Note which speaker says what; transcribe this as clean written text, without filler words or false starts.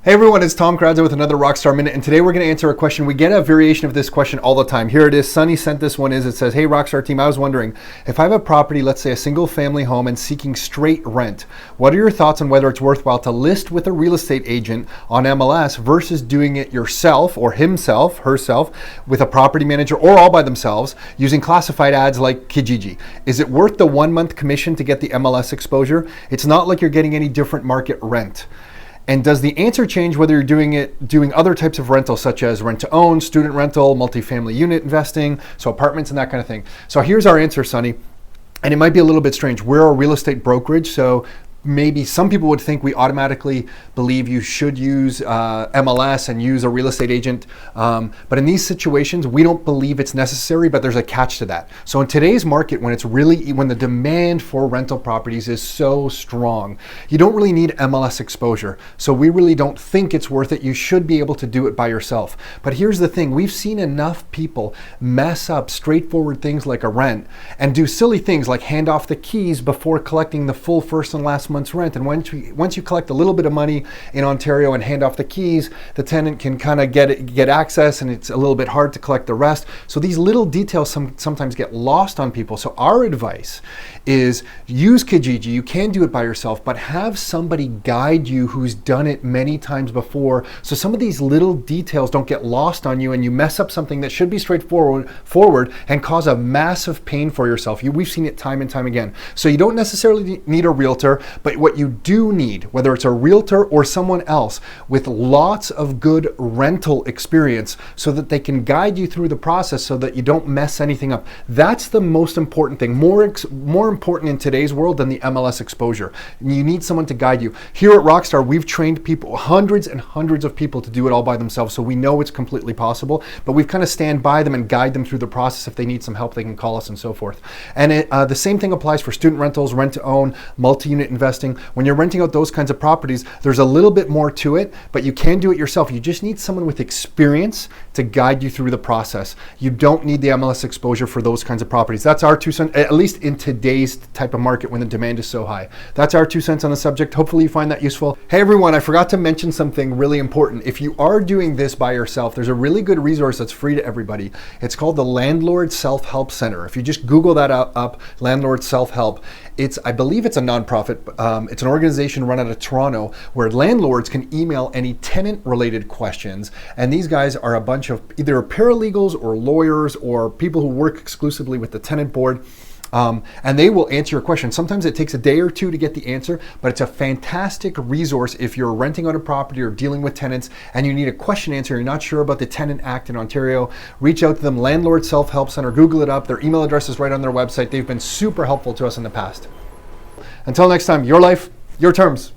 Speaker 1: Hey everyone, it's Tom Kradza with another Rockstar Minute, and today we're going to answer a question. We get a variation of this question all the time. Here it is. Sunny sent this one. It says, hey Rockstar team, I was wondering, if I have a property, let's say a single family home, and seeking straight rent, what are your thoughts on whether it's worthwhile to list with a real estate agent on MLS versus doing it yourself or himself, herself, with a property manager or all by themselves using classified ads like Kijiji? Is it worth the 1 month commission to get the MLS exposure? It's not like you're getting any different market rent. And does the answer change whether you're doing other types of rental, such as rent to own, student rental, multifamily unit investing, so apartments and that kind of thing? So here's our answer, Sonny. And it might be a little bit strange. We're a real estate brokerage, so maybe some people would think we automatically believe you should use MLS and use a real estate agent. But in these situations, we don't believe it's necessary, but there's a catch to that. So in today's market, when the demand for rental properties is so strong, you don't really need MLS exposure. So we really don't think it's worth it. You should be able to do it by yourself. But here's the thing. We've seen enough people mess up straightforward things like a rent and do silly things like hand off the keys before collecting the full first and last month's rent. And once you collect a little bit of money in Ontario and hand off the keys, the tenant can kind of get access, and it's a little bit hard to collect the rest. So these little details sometimes get lost on people. So our advice is use Kijiji. You can do it by yourself, but have somebody guide you who's done it many times before, so some of these little details don't get lost on you and you mess up something that should be straightforward and cause a massive pain for yourself. We've seen it time and time again. So you don't necessarily need a realtor, but what you do need, whether it's a realtor or someone else with lots of good rental experience, so that they can guide you through the process so that you don't mess anything up. That's the most important thing, more important in today's world than the MLS exposure. You need someone to guide you. Here at Rockstar, we've trained people, hundreds and hundreds of people, to do it all by themselves, so we know it's completely possible, but we've kind of stand by them and guide them through the process. If they need some help, they can call us and so forth. And the same thing applies for student rentals, rent to own, multi-unit investing. When you're renting out those kinds of properties, there's a little bit more to it, but you can do it yourself. You just need someone with experience to guide you through the process. You don't need the MLS exposure for those kinds of properties. That's our 2 cents, at least in today's type of market when the demand is so high. That's our 2 cents on the subject. Hopefully you find that useful. Hey everyone, I forgot to mention something really important. If you are doing this by yourself, there's a really good resource that's free to everybody. It's called the Landlord Self-Help Center. If you just Google that up, Landlord Self-Help, I believe it's a nonprofit. It's an organization run out of Toronto where landlords can email any tenant-related questions. And these guys are a bunch of either paralegals or lawyers or people who work exclusively with the tenant board. And they will answer your question. Sometimes it takes a day or two to get the answer, but it's a fantastic resource if you're renting out a property or dealing with tenants and you need a question answer, you're not sure about the Tenant Act in Ontario, reach out to them, Landlord Self-Help Center, Google it up. Their email address is right on their website. They've been super helpful to us in the past. Until next time, your life, your terms.